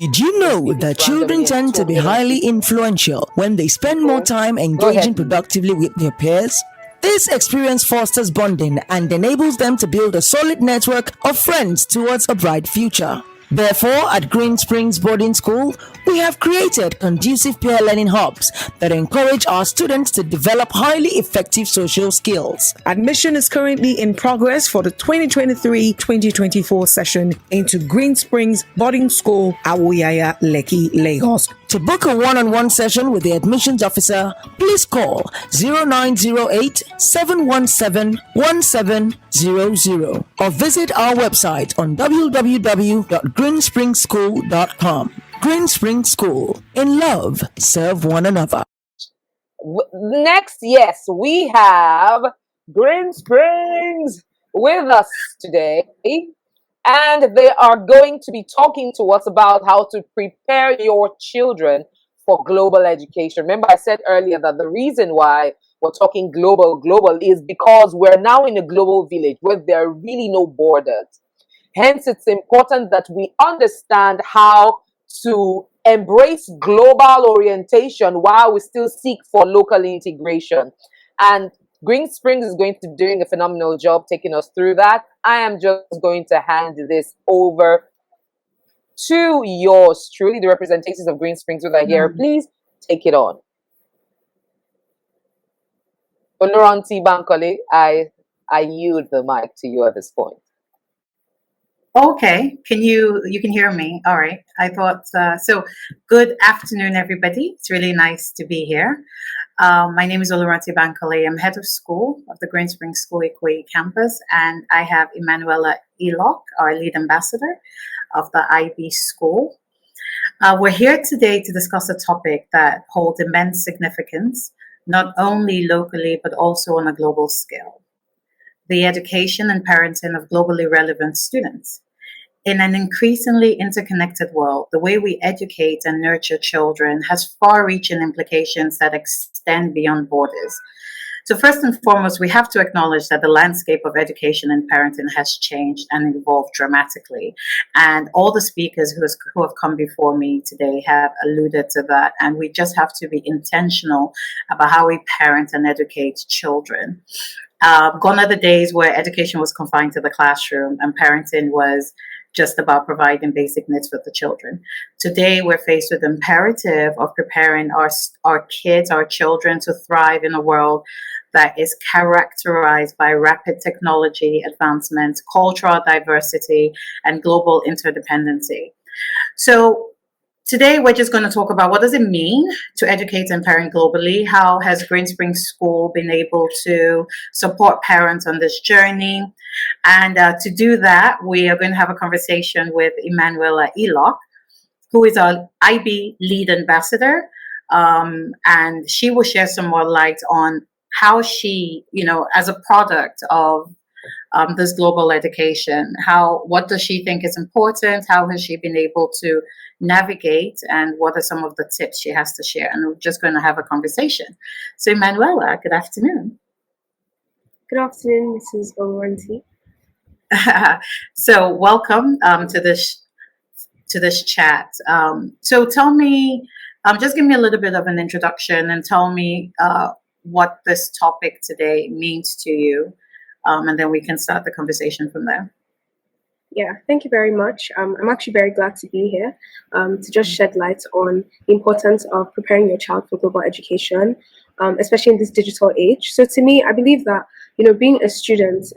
Did you know that children tend to be highly influential when they spend more time engaging productively with their peers? This experience fosters bonding and enables them to build a solid network of friends towards a bright future. Therefore, at Greensprings Boarding School, we have created conducive peer learning hubs that encourage our students to develop highly effective social skills. Admission is currently in progress for the 2023-2024 session into Greensprings Boarding School, Awoyaya, Lekki, Lagos. To book a one-on-one session with the admissions officer, please call 0908 717 1700 or visit our website on www.greenspringschool.com. Greensprings School. In love, serve one another. Next, yes, we have Greensprings with us today. And they are going to be talking to us about how to prepare your children for global education. Remember, I said earlier that the reason why we're talking global is because we're now in a global village where there are really no borders. Hence, it's important that we understand how to embrace global orientation while we still seek for local integration. And Greensprings is going to be doing a phenomenal job taking us through that. I am just going to hand this over to yours truly, the representatives of Greensprings who are here. Please take it on. OluRanti Bankole, I yield the mic to you at this point. Okay, you can hear me? All right. I thought so. Good afternoon, everybody. It's really nice to be here. My name is OluRanti Bankole. I'm head of school of the Greensprings School Ikoyi campus, and I have Emmanuella IIok, our lead ambassador of the IB school. We're here today to discuss a topic that holds immense significance, not only locally, but also on a global scale: the education and parenting of globally relevant students. In an increasingly interconnected world, the way we educate and nurture children has far-reaching implications that extend beyond borders. So first and foremost, we have to acknowledge that the landscape of education and parenting has changed and evolved dramatically. And all the speakers who have come before me today have alluded to that. And we just have to be intentional about how we parent and educate children. Gone are the days where education was confined to the classroom and parenting was just about providing basic needs for the children. Today, we're faced with the imperative of preparing our kids, our children, to thrive in a world that is characterized by rapid technology advancements, cultural diversity, and global interdependency. So today, we're just going to talk about what does it mean to educate and parent globally? How has Greensprings School been able to support parents on this journey? And to do that, we are going to have a conversation with Emmanuella IIok, who is our IB lead ambassador. And she will share some more light on how she, as a product of this global education, what does she think is important? How has she been able to navigate, and what are some of the tips she has to share? And we're just going to have a conversation. So Emmanuella, good afternoon. Good afternoon, Mrs. OluRanti. So welcome to this chat. So tell me, just give me a little bit of an introduction and tell me what this topic today means to you, and then we can start the conversation from there. Yeah, thank you very much. I'm actually very glad to be here to just shed light on the importance of preparing your child for global education, especially in this digital age. So to me, I believe that, being a student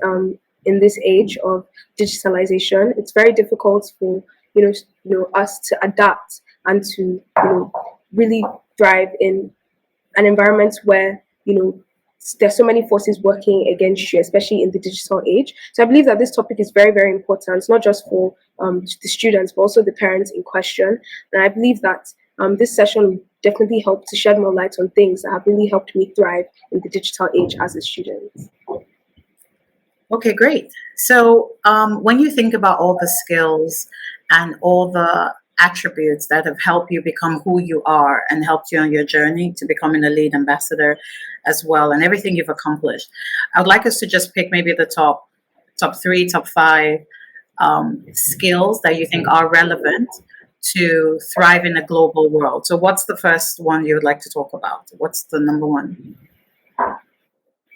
in this age of digitalization, it's very difficult for, us to adapt and to, really thrive in an environment where, there's so many forces working against you, especially in the digital age. So I believe that this topic is very, very important, not just for the students, but also the parents in question. And I believe that this session will definitely help to shed more light on things that have really helped me thrive in the digital age as a student. Okay, great. So when you think about all the skills and all the attributes that have helped you become who you are and helped you on your journey to becoming a lead ambassador as well, and everything you've accomplished, I would like us to just pick maybe the top 3, top 5 skills that you think are relevant to thrive in a global world. So what's the first one you would like to talk about? What's the number one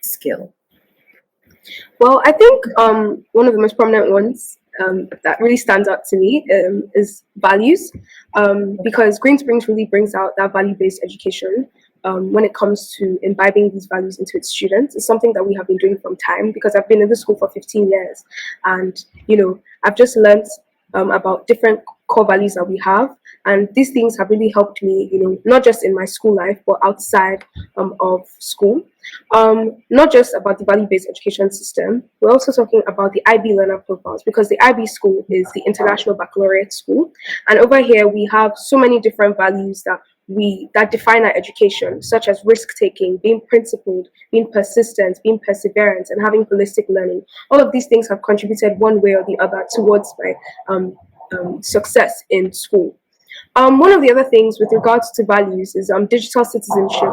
skill? Well, I think one of the most prominent ones that really stands out to me is values, because Greensprings really brings out that value-based education when it comes to imbibing these values into its students. It's something that we have been doing from time, because I've been in this school for 15 years, and I've just learned about different core values that we have, and these things have really helped me, not just in my school life but outside of school. Not just about the value-based education system, we're also talking about the IB learner profiles, because the IB school is the International Baccalaureate School, and over here we have so many different values that define our education, such as risk-taking, being principled, being persistent, being perseverant, and having holistic learning. All of these things have contributed one way or the other towards my success in school. One of the other things with regards to values is digital citizenship.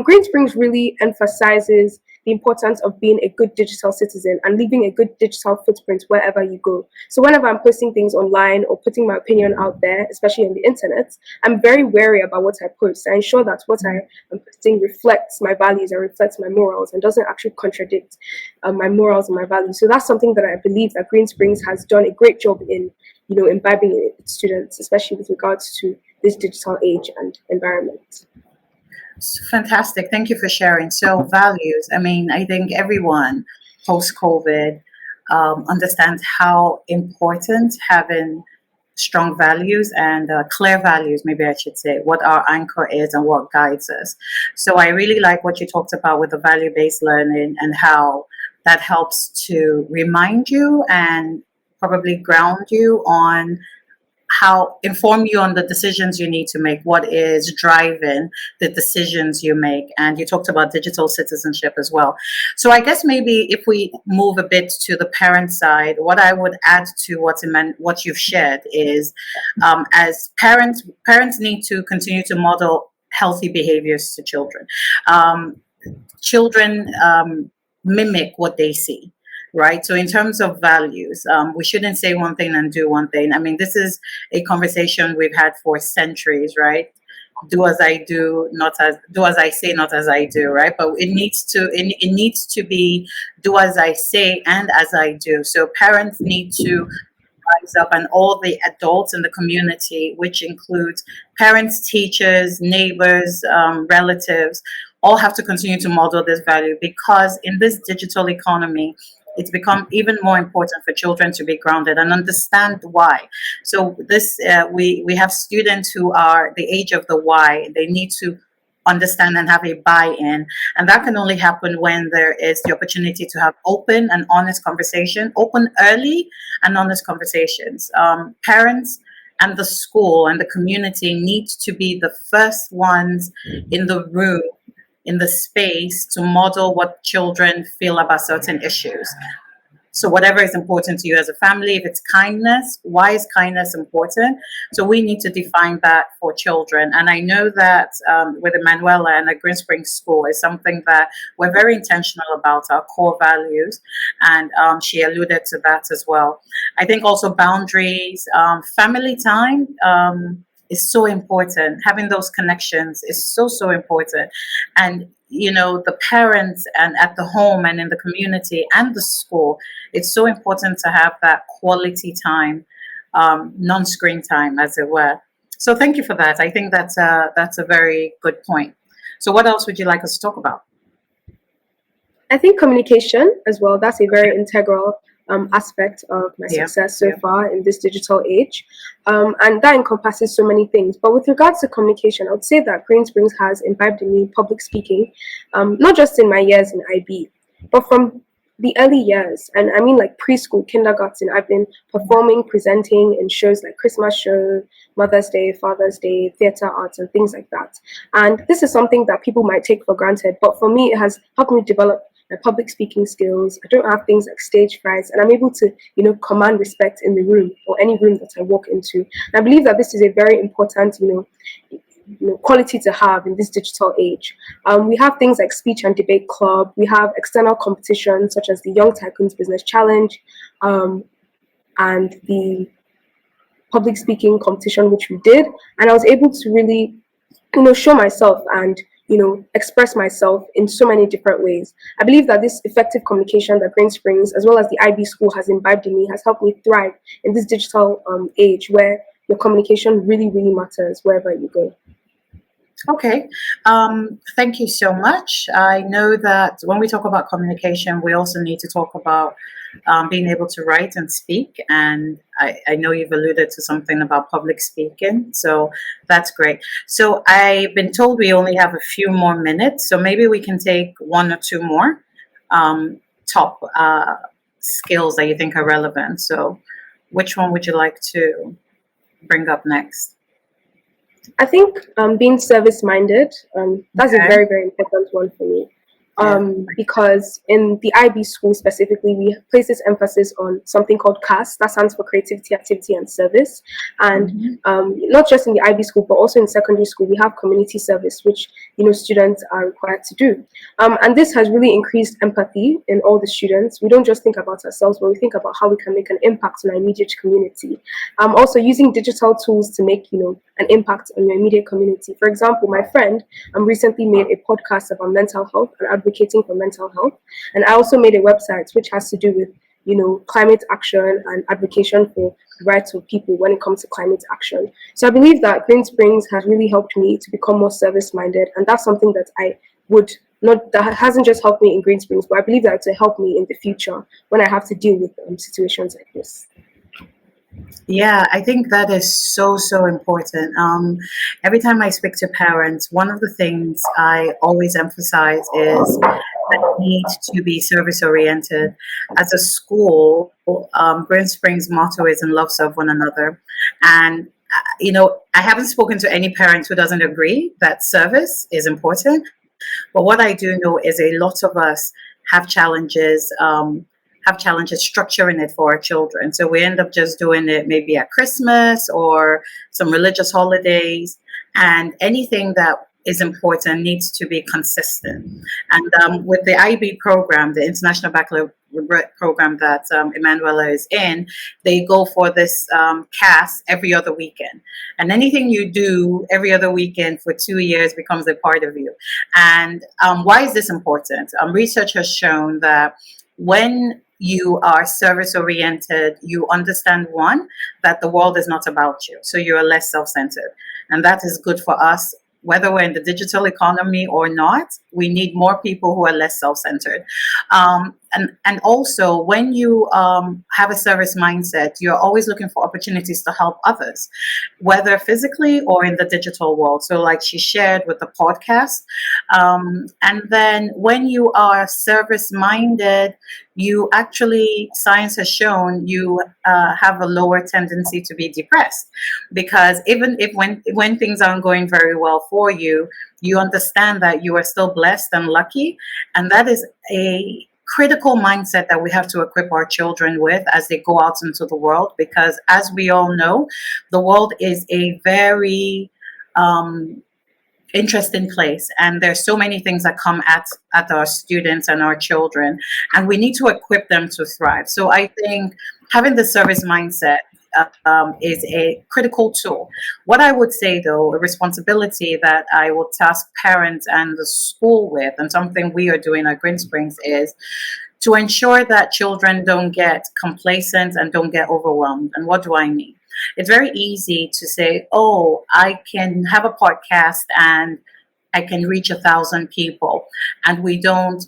Greensprings really emphasizes the importance of being a good digital citizen and leaving a good digital footprint wherever you go. So whenever I'm posting things online or putting my opinion out there, especially on the internet, I'm very wary about what I post. I ensure that what I am posting reflects my values and reflects my morals and doesn't actually contradict my morals and my values. So that's something that I believe that Greensprings has done a great job in imbibing its students, especially with regards to this digital age and environment. Fantastic. Thank you for sharing. So values, I think everyone post-COVID understands how important having strong values and clear values, maybe I should say, what our anchor is and what guides us. So I really like what you talked about with the value-based learning and how that helps to remind you and probably ground you on inform you on the decisions you need to make, what is driving the decisions you make. And you talked about digital citizenship as well. So I guess maybe if we move a bit to the parent side, what I would add to what you've shared is as parents need to continue to model healthy behaviors to children. Children mimic what they see. Right. So in terms of values, we shouldn't say one thing and do one thing. This is a conversation we've had for centuries, right? Do as I do, do as I say, not as I do, right? But it needs to be do as I say and as I do. So parents need to rise up, and all the adults in the community, which includes parents, teachers, neighbors, relatives, all have to continue to model this value, because in this digital economy, it's become even more important for children to be grounded and understand why. So this we have students who are the age of the why. They need to understand and have a buy-in, and that can only happen when there is the opportunity to have open and honest conversation, open early and honest conversations. Parents and the school and the community need to be the first ones in the room, in the space, to model what children feel about certain issues. So whatever is important to you as a family, if it's kindness, why is kindness important? So we need to define that for children. And I know that with Emmanuella and the Greensprings School is something that we're very intentional about, our core values. And she alluded to that as well. I think also boundaries, family time, is so important. Having those connections is so important. And the parents and at the home and in the community and the school, it's so important to have that quality time, non-screen time, as it were. So thank you for that. I think that's a very good point. So what else would you like us to talk about? I think communication as well, that's a very integral aspect of my success so far in this digital age. And that encompasses so many things. But with regards to communication, I would say that Greensprings has imbibed in me public speaking, not just in my years in IB, but from the early years. And I mean like preschool, kindergarten, I've been performing, presenting in shows like Christmas show, Mother's Day, Father's Day, theater arts, and things like that. And this is something that people might take for granted. But for me, it has helped me develop my public speaking skills. I don't have things like stage fright, and I'm able to, command respect in the room or any room that I walk into. And I believe that this is a very important, quality to have in this digital age. We have things like speech and debate club. We have external competitions such as the Young Tycoons Business Challenge, and the public speaking competition, which we did, and I was able to really, show myself and express myself in so many different ways. I believe that this effective communication that Greensprings, as well as the IB school, has imbibed in me has helped me thrive in this digital age where your communication really, really matters wherever you go. Okay, thank you so much. I know that when we talk about communication, we also need to talk about being able to write and speak. And I know you've alluded to something about public speaking, so that's great. So I've been told we only have a few more minutes, so maybe we can take one or two more top skills that you think are relevant. So which one would you like to bring up next? I think being service-minded, that's a Okay. very, very important one for me. Because in the IB school specifically, we place this emphasis on something called CAS, that stands for Creativity, Activity, and Service. And not just in the IB school, but also in secondary school, we have community service, which students are required to do. And this has really increased empathy in all the students. We don't just think about ourselves, but we think about how we can make an impact on our immediate community. Also using digital tools to make an impact on your immediate community. For example, my friend recently made a podcast about mental health and advocating for mental health. And I also made a website which has to do with, climate action and advocacy for the rights of people when it comes to climate action. So I believe that Greensprings has really helped me to become more service-minded. And that's something that that hasn't just helped me in Greensprings, but I believe that it will help me in the future when I have to deal with situations like this. Yeah, I think that is so, so important. Every time I speak to parents, one of the things I always emphasize is that you need to be service oriented. As a school, Greensprings' motto is "In love, serve one another." And, I haven't spoken to any parent who doesn't agree that service is important. But what I do know is a lot of us have challenges. Structuring it for our children. So we end up just doing it maybe at Christmas or some religious holidays, and anything that is important needs to be consistent. And with the IB program, the International Baccalaureate program that Emmanuella is in, they go for this CAS every other weekend. And anything you do every other weekend for 2 years becomes a part of you. And why is this important? Research has shown that when you are service oriented, you understand, one, that the world is not about you. So you're less self-centered. And that is good for us, whether we're in the digital economy or not. We need more people who are less self-centered. And also, when you have a service mindset, you're always looking for opportunities to help others, whether physically or in the digital world. So like she shared with the podcast. And then when you are service-minded, you actually, science has shown, you have a lower tendency to be depressed, because even if when things aren't going very well for you, you understand that you are still blessed and lucky. And that is a critical mindset that we have to equip our children with as they go out into the world, because as we all know, the world is a very interesting place, and there's so many things that come at our students and our children, and we need to equip them to thrive. So I think having the service mindset is a critical tool. What I would say, though, a responsibility that I would task parents and the school with, and something we are doing at Greensprings, is to ensure that children don't get complacent and don't get overwhelmed. And what do I mean? It's very easy to say, oh, I can have a podcast and I can reach 1,000 people. And we don't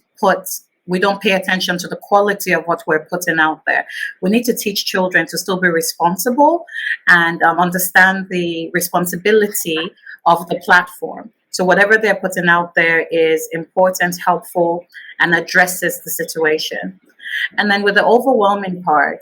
pay attention to the quality of what we're putting out there. We need to teach children to still be responsible and understand the responsibility of the platform. So whatever they're putting out there is important, helpful, and addresses the situation. And then with the overwhelming part,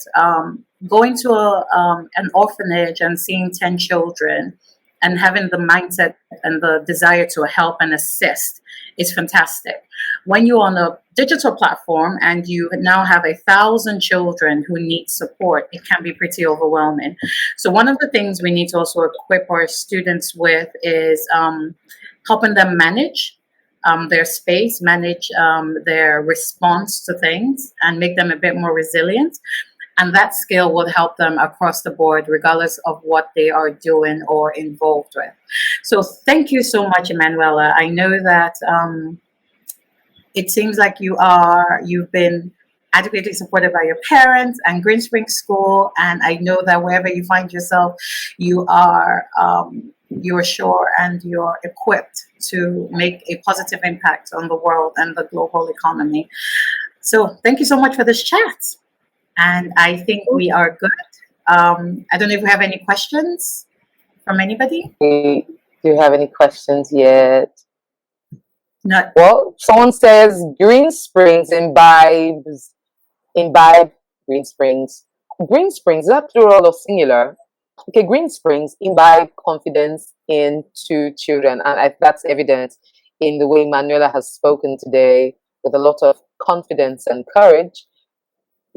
going to an orphanage and seeing 10 children and having the mindset and the desire to help and assist is fantastic. When you're on a digital platform and you now have 1,000 children who need support, it can be pretty overwhelming. So one of the things we need to also equip our students with is helping them manage their space, manage their response to things, and make them a bit more resilient. And that skill will help them across the board, regardless of what they are doing or involved with. So thank you so much, Emmanuella. I know that it seems like you've been adequately supported by your parents and Greensprings School, and I know that wherever you find yourself, you're sure and you're equipped to make a positive impact on the world and the global economy. So thank you so much for this chat, and I think we are good. I don't know if we have any questions from anybody. Do you have any questions yet? Not. Well, someone says Greensprings imbibe Greensprings. Greensprings, is that plural or singular? Okay, Greensprings imbibe confidence into children, and that's evident in the way Manuela has spoken today with a lot of confidence and courage.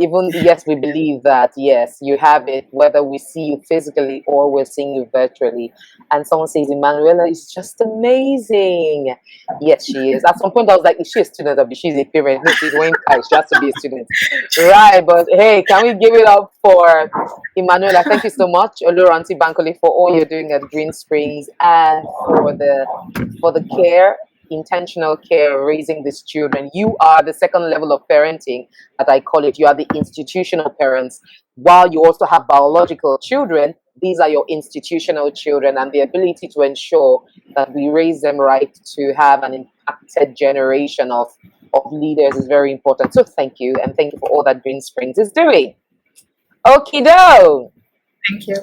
Even, yes, we believe that, yes, you have it, whether we see you physically or we're seeing you virtually. And someone says, Emmanuella is just amazing. Yes, she is. At some point, I was like, is she a student or she's a parent? No, she's going to, she has to be a student. Right, but hey, can we give it up for Emmanuella? Thank you so much, OluRanti Bankole, for all you're doing at Greensprings and for the care, intentional care, raising these children. You are the second level of parenting, as I call it. You are the institutional parents. While you also have biological children, these are your institutional children, and the ability to ensure that we raise them right to have an impacted generation of leaders is very important. So thank you, and thank you for all that Greensprings is doing. Okie doke. Thank you.